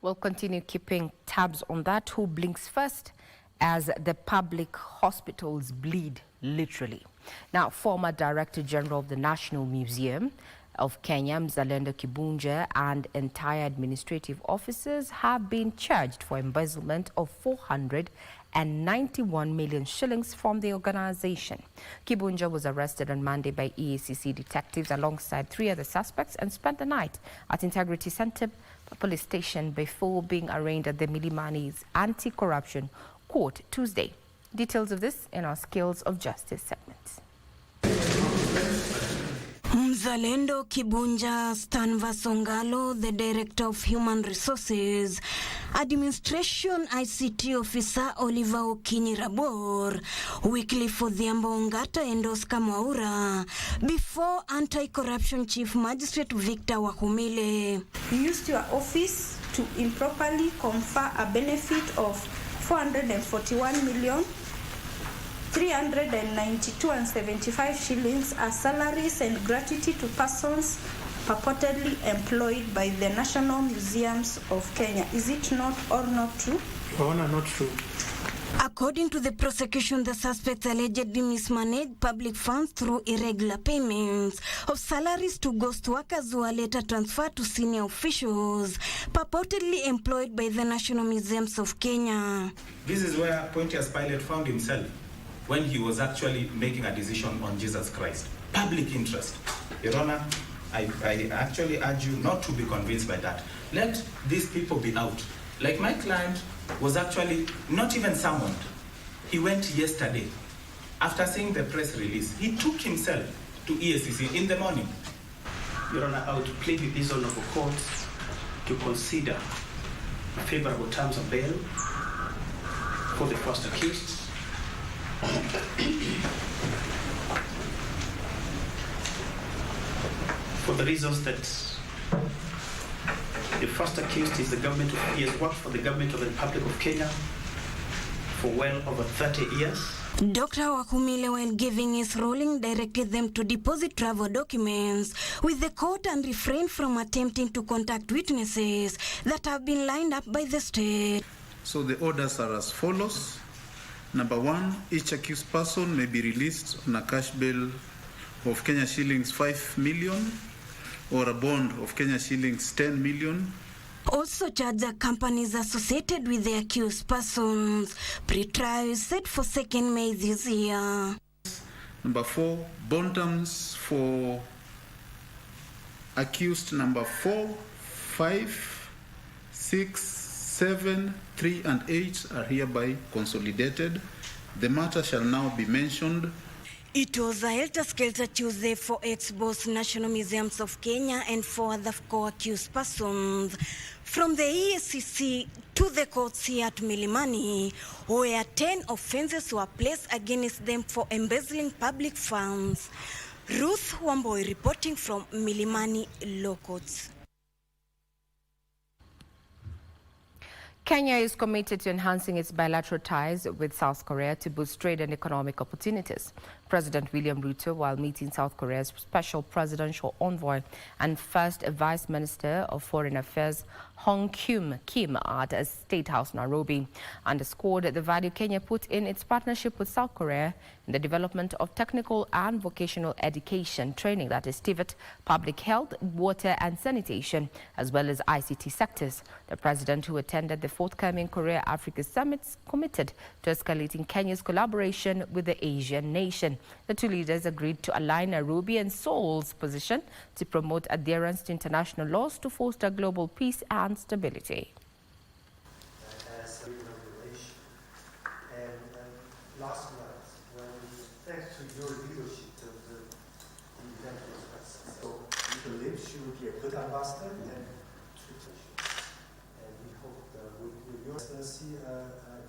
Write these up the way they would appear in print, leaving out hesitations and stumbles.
We'll continue keeping tabs on that. Who blinks first as the public hospitals bleed, literally. Now, former Director General of the National Museum of Kenya, Mzalendo Kibunja, and entire administrative officers have been charged for embezzlement of 491 million shillings from the organization. Kibunja was arrested on Monday by EACC detectives alongside 3 other suspects and spent the night at Integrity Center police station before being arraigned at the Milimani's Anti-Corruption Court Tuesday. Details of this in our Skills of Justice segment. Mzalendo Kibunja Stan Vasongalo, the Director of Human Resources, Administration ICT Officer Oliver Okinyi Rabor, Wycliffe Odhiambo Ongata and Oscar Mwaura, before Anti-Corruption Chief Magistrate Victor Wahumile. You used your office to improperly confer a benefit of 441,392.75 shillings as salaries and gratuity to persons purportedly employed by the National Museums of Kenya. Is it not or not true? Your Honor, not true. According to the prosecution, the suspects allegedly mismanaged public funds through irregular payments of salaries to ghost workers who were later transferred to senior officials purportedly employed by the National Museums of Kenya. This is where Pontius Pilate found himself when he was actually making a decision on Jesus Christ. Public interest. Your Honor, I actually urge you not to be convinced by that. Let these people be out. Like my client was actually not even summoned. He went yesterday. After seeing the press release, he took himself to EACC in the morning. Your Honor, I would plead with this honorable court to consider favorable terms of bail for the first accused. For the reasons that the first accused is the government he has worked for the government of the Republic of Kenya for well over 30 years. Dr. Wahumile, while giving his ruling, directed them to deposit travel documents with the court and refrain from attempting to contact witnesses that have been lined up by the state. So the orders are as follows. Number 1, each accused person may be released on a cash bail of Kenya shillings 5 million or a bond of Kenya shillings 10 million. Also charge the companies associated with the accused persons. Pre-trial is set for 2nd May this year. Number 4, bond terms for accused number 4, 5, 6, 7, 3 and 8 are hereby consolidated. The matter shall now be mentioned. It was a helter-skelter Tuesday for ex-boss National Museums of Kenya and 4 other co-accused persons. From the EACC to the courts here at Milimani, where 10 offenses were placed against them for embezzling public funds. Ruth Wamboi reporting from Milimani Law Courts. Kenya is committed to enhancing its bilateral ties with South Korea to boost trade and economic opportunities. President William Ruto, while meeting South Korea's special presidential envoy and first Vice Minister of Foreign Affairs Hong Kim at a State House Nairobi, underscored the value Kenya put in its partnership with South Korea in the development of technical and vocational education training, that is TVET, public health, water and sanitation, as well as ICT sectors. The president, who attended the forthcoming Korea-Africa summits, committed to escalating Kenya's collaboration with the Asian nation. The 2 leaders agreed to align Nairobi and Seoul's position to promote adherence to international laws to foster global peace and stability. Last night, thanks to your leadership, the event was successful. So we believe she will be a good ambassador and we hope that with your excellency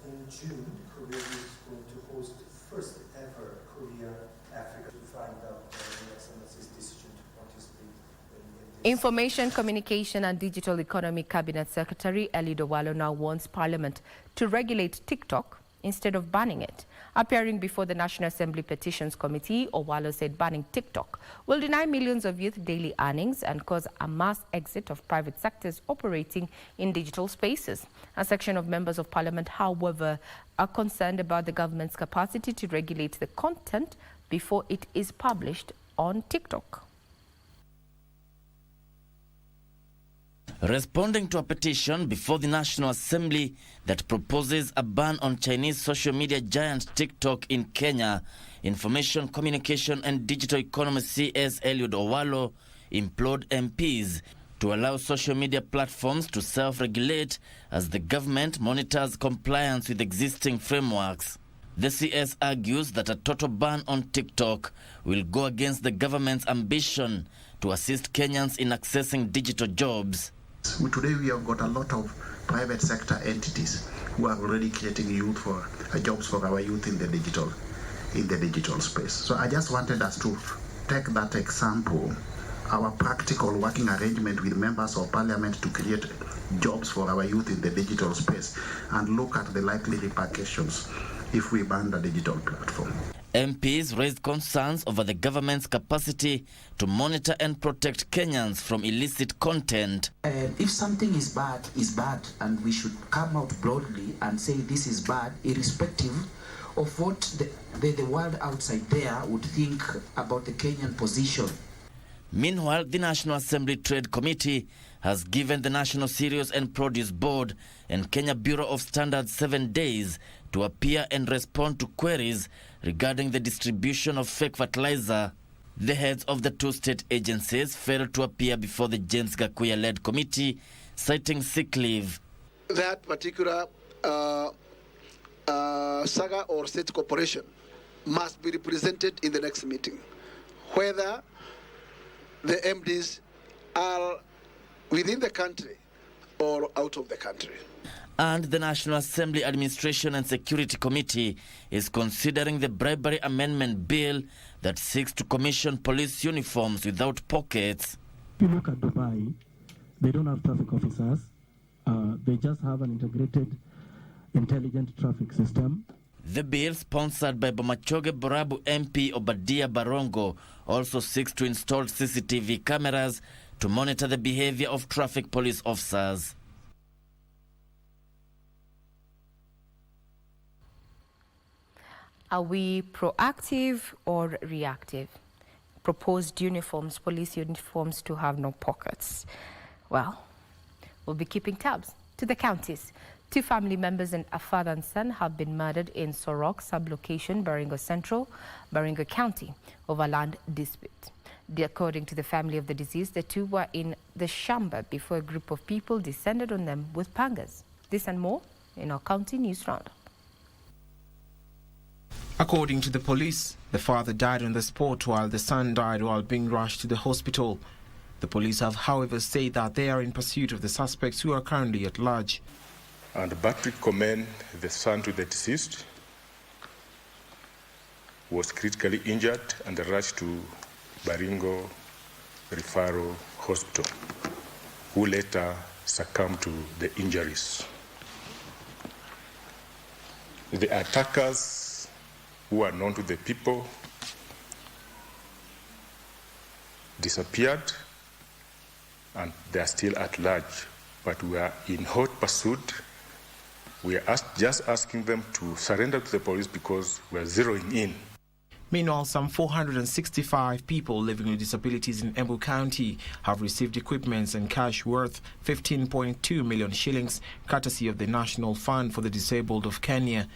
in June, Korea is going to host the first ever Korea-Africa to find out your excellency's decision to participate in this. Information, Communication and Digital Economy Cabinet Secretary Elido Walo now wants Parliament to regulate TikTok instead of banning it. Appearing before the National Assembly Petitions Committee, Owalo said banning TikTok will deny millions of youth daily earnings and cause a mass exit of private sectors operating in digital spaces. A section of members of parliament, however, are concerned about the government's capacity to regulate the content before it is published on TikTok. Responding to a petition before the National Assembly that proposes a ban on Chinese social media giant TikTok in Kenya, Information, Communication and Digital Economy CS Eliud Owalo implored MPs to allow social media platforms to self-regulate as the government monitors compliance with existing frameworks. The CS argues that a total ban on TikTok will go against the government's ambition to assist Kenyans in accessing digital jobs. Today we have got a lot of private sector entities who are already creating youth for jobs for our youth in the digital space. So I just wanted us to take that example, our practical working arrangement with members of parliament to create jobs for our youth in the digital space, and look at the likely repercussions if we ban the digital platform. MPs raised concerns over the government's capacity to monitor and protect Kenyans from illicit content. If something is bad, and we should come out broadly and say this is bad, irrespective of what the world outside there would think about the Kenyan position. Meanwhile, the National Assembly Trade Committee has given the National Cereals and Produce Board and Kenya Bureau of Standards 7 days to appear and respond to queries regarding the distribution of fake fertilizer. The heads of the two state agencies failed to appear before the James Gakuya-led committee, citing sick leave. That particular saga or state corporation must be represented in the next meeting, whether the MDs are within the country or out of the country. And the National Assembly Administration and Security Committee is considering the bribery amendment bill that seeks to commission police uniforms without pockets. If you look at Dubai, they don't have traffic officers. They just have an integrated intelligent traffic system. The bill, sponsored by Bomachoge Borabu MP Obadia Barongo, also seeks to install CCTV cameras to monitor the behavior of traffic police officers. Are we proactive or reactive? Proposed police uniforms to have no pockets. Well, we'll be keeping tabs. To the counties. 2 family members and a father and son have been murdered in Sorok sublocation, Baringo Central, Baringo County, over land dispute. According to the family of the deceased, the 2 were in the shamba before a group of people descended on them with pangas. This and more in our county news roundup. According to the police, the father died on the spot while the son died while being rushed to the hospital. The police have, however, said that they are in pursuit of the suspects who are currently at large. And Patrick Komen, the son to the deceased, was critically injured and rushed to Baringo Referral Hospital, who later succumbed to the injuries. The attackers, who are known to the people, disappeared, and they are still at large. But we are in hot pursuit. We are just asking them to surrender to the police because we are zeroing in. Meanwhile, some 465 people living with disabilities in Embu County have received equipments and cash worth 15.2 million shillings, courtesy of the National Fund for the Disabled of Kenya.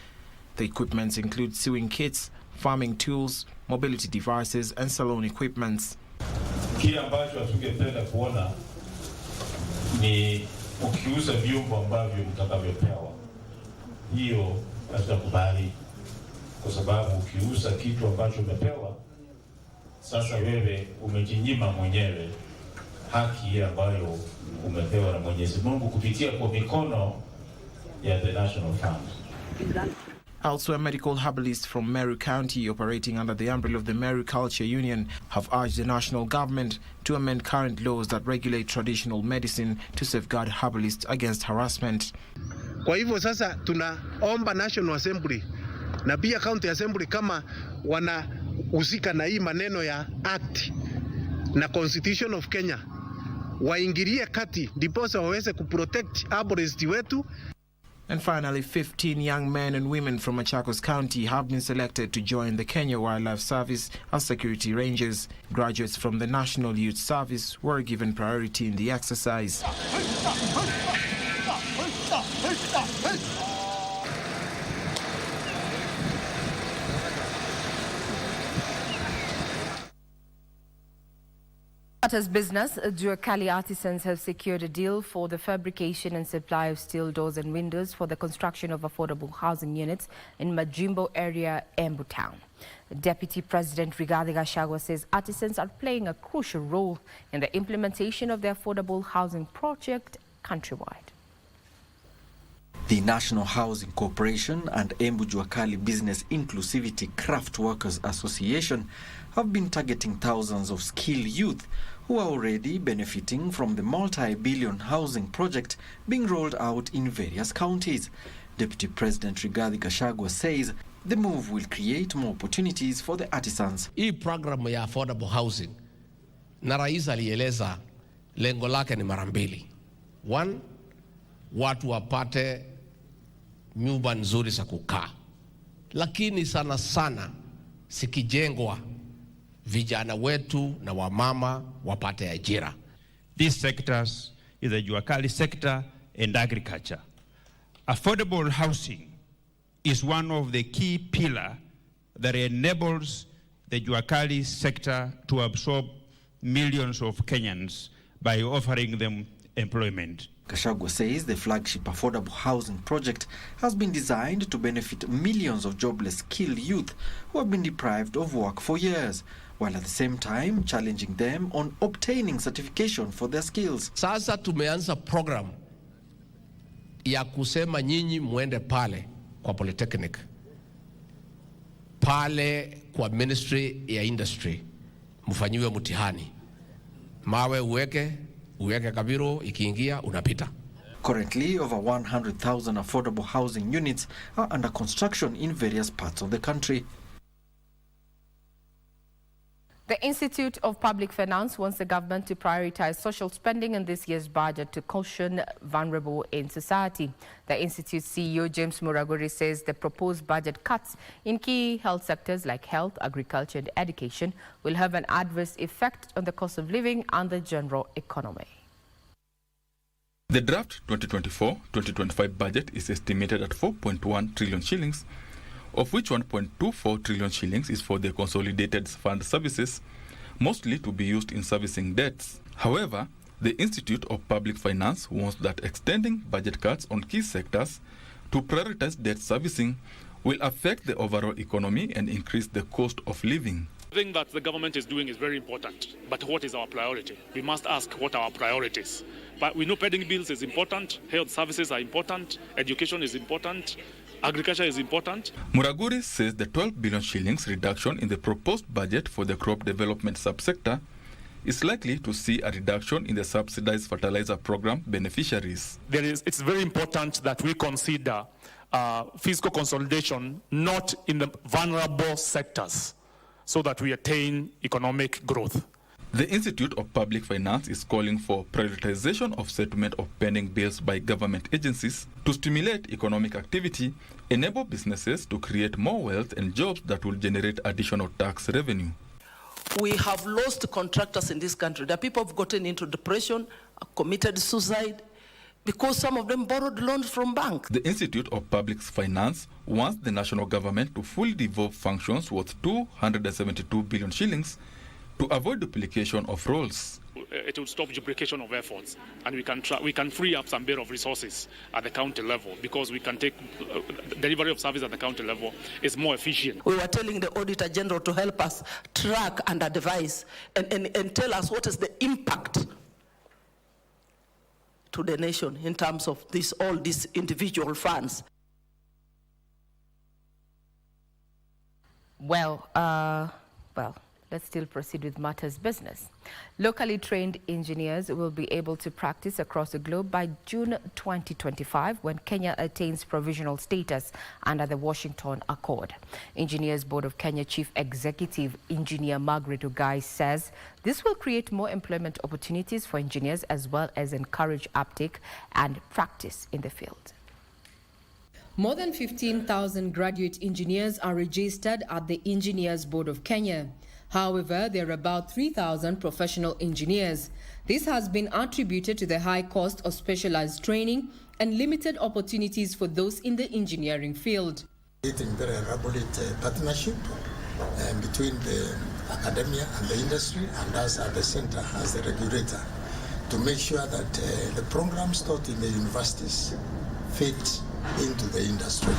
The equipments include sewing kits, farming tools, mobility devices, and salon equipments. Kile ambacho hatungependa kuona ni ukiuza vyombo ambavyo mtakavyopewa. Hiyo hatutakubali, kwa sababu ukiuza kitu ambacho umepewa, sasa wewe umejinyima mwenyewe haki ambayo umepewa na Mwenyezi Mungu kupitia kwa mikono ya the National Fund. Elsewhere, medical herbalists from Meru County, operating under the umbrella of the Meru Culture Union, have urged the national government to amend current laws that regulate traditional medicine to safeguard herbalists against harassment. Kwa hivyo sasa tunaomba National Assembly na pia County Assembly kama wanahusika na hii maneno ya Act na Constitution of Kenya waingilie kati ndiposa waweze kuprotect arborists wetu. And finally, 15 young men and women from Machakos County have been selected to join the Kenya Wildlife Service as security rangers. Graduates from the National Youth Service were given priority in the exercise. As business, Juakali artisans have secured a deal for the fabrication and supply of steel doors and windows for the construction of affordable housing units in Majimbo area, Embu town. Deputy President Rigathi Gachagua says artisans are playing a crucial role in the implementation of the affordable housing project countrywide. The National Housing Corporation and Embu Juakali Business Inclusivity Craft Workers Association have been targeting thousands of skilled youth who are already benefiting from the multi-billion housing project being rolled out in various counties. Deputy President Rigathi Gachagua says the move will create more opportunities for the artisans. Hii program ya affordable housing, na rais alieleza lengo lake ni mara mbili. One, watu wapate nyumba nzuri za kukaa. Lakini sana sana sikijengwa vijana wetu na wamama wapate ajira. These sectors is the Juakali sector and agriculture. Affordable housing is one of the key pillars that enables the Juakali sector to absorb millions of Kenyans by offering them employment. Gachagua says the flagship affordable housing project has been designed to benefit millions of jobless skilled youth who have been deprived of work for years, while at the same time challenging them on obtaining certification for their skills. Sasa tumeanza program ya kusema nyinyi muende pale kwa polytechnic, pale kwa ministry ya industry, mfanyiwe mtihani, mawe uweke kabiro, ikiingia unapita. Currently, over 100,000 affordable housing units are under construction in various parts of the country. The Institute of Public Finance wants the government to prioritize social spending in this year's budget to caution vulnerable in society. The Institute's CEO, James Muraguri, says the proposed budget cuts in key health sectors like health, agriculture and education will have an adverse effect on the cost of living and the general economy. The draft 2024-2025 budget is estimated at 4.1 trillion shillings, of which 1.24 trillion shillings is for the consolidated fund services, mostly to be used in servicing debts. However, the Institute of Public Finance warns that extending budget cuts on key sectors to prioritize debt servicing will affect the overall economy and increase the cost of living. The thing that the government is doing is very important, but what is our priority? We must ask what are our priorities. But we know paying bills is important, health services are important, education is important, agriculture is important. Muraguri says the 12 billion shillings reduction in the proposed budget for the crop development subsector is likely to see a reduction in the subsidized fertilizer program beneficiaries. It's very important that we consider fiscal consolidation not in the vulnerable sectors so that we attain economic growth. The Institute of Public Finance is calling for prioritization of settlement of pending bills by government agencies to stimulate economic activity, enable businesses to create more wealth and jobs that will generate additional tax revenue. We have lost contractors in this country. The people have gotten into depression, committed suicide, because some of them borrowed loans from banks. The Institute of Public Finance wants the national government to fully devolve functions worth 272 billion shillings to avoid duplication of roles. It will stop duplication of efforts, and we can free up some bit of resources at the county level because we can take delivery of service at the county level is more efficient. We were telling the Auditor General to help us track and advise and tell us what is the impact to the nation in terms of all these individual funds. Let's still proceed with matters business. Locally trained engineers will be able to practice across the globe by June 2025 when Kenya attains provisional status under the Washington Accord. Engineers Board of Kenya Chief Executive Engineer Margaret Ogai says this will create more employment opportunities for engineers as well as encourage uptake and practice in the field. More than 15,000 graduate engineers are registered at the Engineers Board of Kenya. However, there are about 3,000 professional engineers. This has been attributed to the high cost of specialized training and limited opportunities for those in the engineering field. It's a very elaborate partnership between the academia and the industry, and us at the center as the regulator, to make sure that the programs taught in the universities fit into the industry.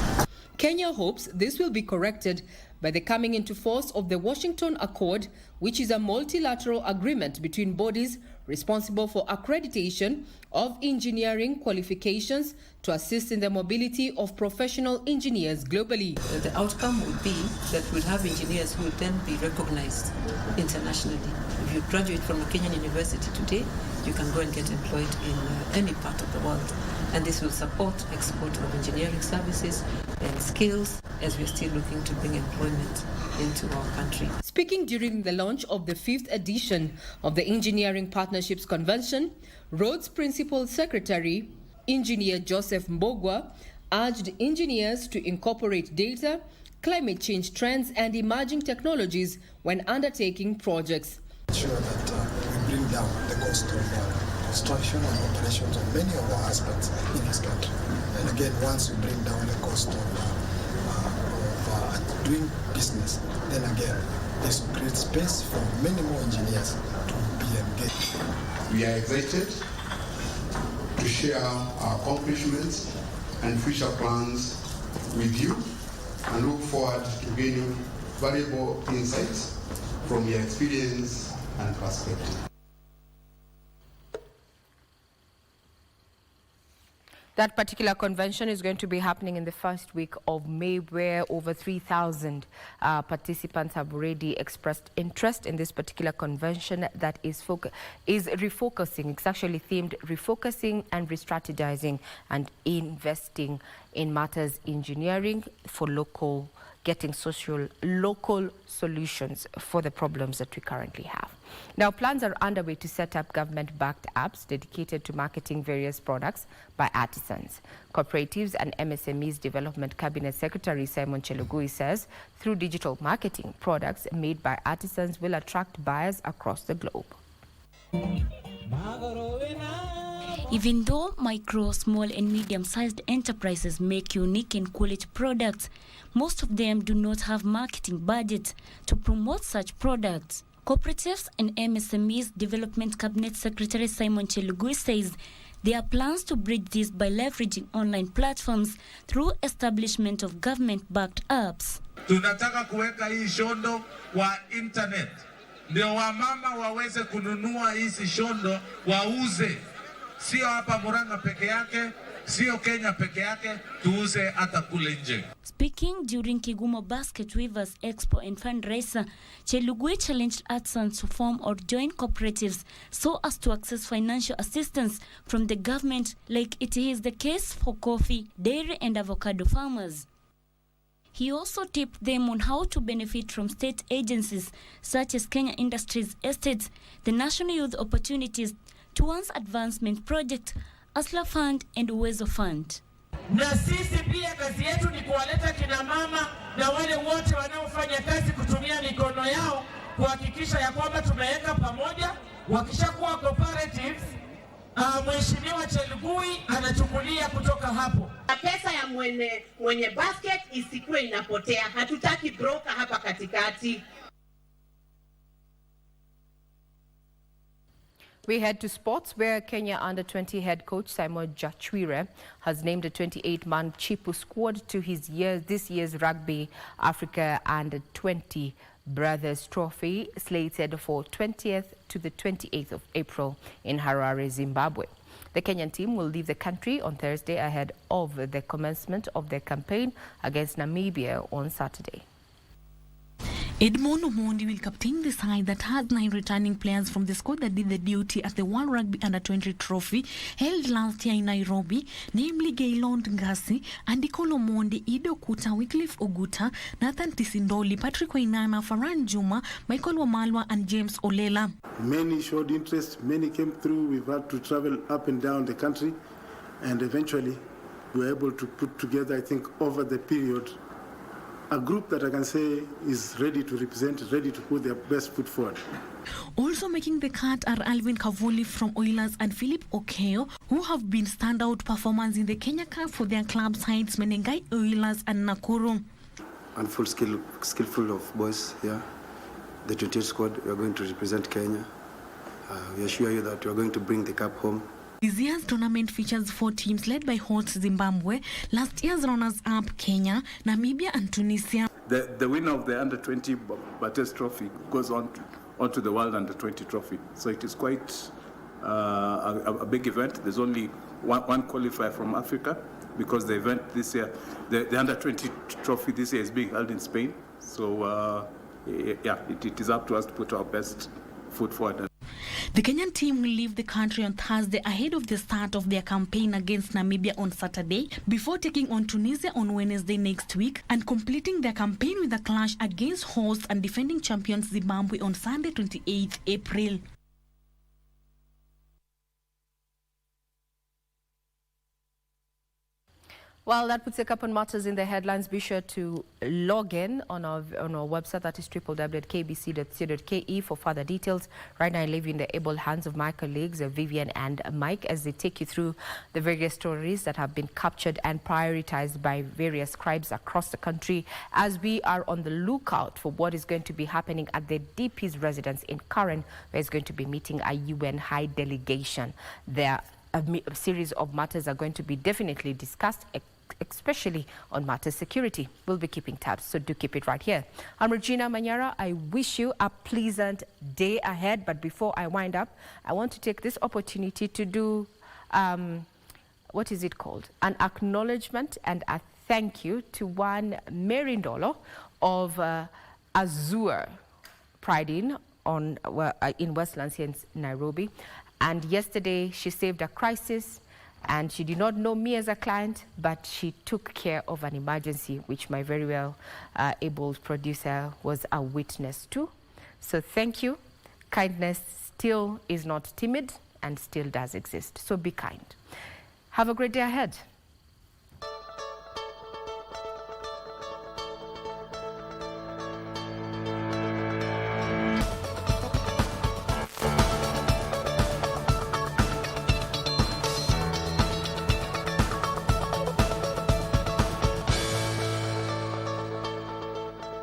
Kenya hopes this will be corrected by the coming into force of the Washington Accord, which is a multilateral agreement between bodies responsible for accreditation of engineering qualifications to assist in the mobility of professional engineers globally. The outcome would be that we'll have engineers who will then be recognized internationally. If you graduate from a Kenyan university today, you can go and get employed in any part of the world. And this will support export of engineering services and skills as we're still looking to bring employment into our country. Speaking during the launch of the 5th edition of the Engineering Partnerships Convention, Rhodes Principal Secretary, Engineer Joseph Mbogwa, urged engineers to incorporate data, climate change trends and emerging technologies when undertaking projects. Ensure that we bring down the cost of construction and operations of many of our aspects in this country. And again, once you bring down the cost of doing business, then again, this will create space for many more engineers to be engaged. We are excited to share our accomplishments and future plans with you and look forward to gaining valuable insights from your experience and perspective. That particular convention is going to be happening in the first week of May, where over 3,000 participants have already expressed interest in this particular convention that is refocusing. It's actually themed refocusing and re-strategizing and investing in matters engineering for getting local solutions for the problems that we currently have. Now, plans are underway to set up government-backed apps dedicated to marketing various products by artisans. Cooperatives and MSMEs Development Cabinet Secretary Simon Chelugui says through digital marketing, products made by artisans will attract buyers across the globe. Even though micro, small and medium-sized enterprises make unique and quality products, most of them do not have marketing budgets to promote such products. Cooperatives and MSMEs Development Cabinet Secretary Simon Chelugui says there are plans to bridge this by leveraging online platforms through establishment of government-backed apps. Tunataka kuweka hii shondo kwa internet, ndio wamama waweze kununua hizi shondo wauze. Sio hapa Murang'a peke yake, sio Kenya peke yake, tuuze hata kule nje. Speaking during Kigumo Basket Weavers Expo and Fundraiser, Chelugui challenged artisans to form or join cooperatives so as to access financial assistance from the government like it is the case for coffee, dairy and avocado farmers. He also tipped them on how to benefit from state agencies such as Kenya Industries Estates, the National Youth Opportunities Towards Advancement Project, Asla Fund and Uwezo Fund. Na sisi pia kazi yetu ni kuwaleta kina mama na wale wote wanaofanya kazi kutumia mikono yao kuhakikisha ya kwamba tumeweka pamoja. Wakishakuwa cooperatives, Mheshimiwa Chelugui anachukulia kutoka hapo. Pesa ya mwenye basket isikuwe inapotea. Hatutaki broker hapa katikati. We head to sports, where Kenya under-20 head coach Simon Jachwire has named a 28-man Chipu squad to this year's Rugby Africa Under-20 Brothers Trophy, slated for 20th to the 28th of April in Harare, Zimbabwe. The Kenyan team will leave the country on Thursday ahead of the commencement of their campaign against Namibia on Saturday. Edmond Omondi will captain the side that has 9 returning players from the squad that did the duty at the World Rugby Under-20 trophy held last year in Nairobi, namely Gaylord Ngasi, Andikolo Omondi, Ido Kuta, Wycliffe Oguta, Nathan Tisindoli, Patrick Wainana, Faran Juma, Michael Wamalwa and James Olela. Many showed interest, many came through. We've had to travel up and down the country, and eventually we were able to put together, I think, over the period, a group that I can say is ready to represent, ready to put their best foot forward. Also making the cut are Alvin Kavuli from Oilers and Philip Okeo, who have been standout performers in the Kenya Cup for their club sides Menengai Oilers and Nakuru. And full skillful of boys here. The 28 squad, we are going to represent Kenya. We assure you that we are going to bring the cup home. This year's tournament features 4 teams led by host Zimbabwe, last year's runners-up Kenya, Namibia and Tunisia. The winner of the Under-20 Bates Trophy goes on to the World Under-20 Trophy. So it is quite a big event. There's only one qualifier from Africa because the event this year, the Under-20 Trophy this year is being held in Spain. So it is up to us to put our best foot forward. The Kenyan team will leave the country on Thursday ahead of the start of their campaign against Namibia on Saturday, before taking on Tunisia on Wednesday next week and completing their campaign with a clash against host and defending champions Zimbabwe on Sunday 28th April. Well, that puts a cap on matters in the headlines. Be sure to log in on our website, that is www.kbc.co.ke, for further details. Right now, I leave you in the able hands of my colleagues, Vivian and Mike, as they take you through the various stories that have been captured and prioritized by various scribes across the country, as we are on the lookout for what is going to be happening at the DP's residence in Karen, where it's going to be meeting a UN high delegation. There a series of matters are going to be definitely discussed, especially on matters security. We'll be keeping tabs, so do keep it right here. I'm Regina Manyara. I wish you a pleasant day ahead. But before I wind up, I want to take this opportunity to do, what is it called? An acknowledgement and a thank you to one Mary Ndolo of Azure Pride Inn in Westlands here in Nairobi. And yesterday she saved a crisis, and she did not know me as a client, but she took care of an emergency, which my very well able producer was a witness to. So thank you. Kindness still is not timid and still does exist. So be kind. Have a great day ahead.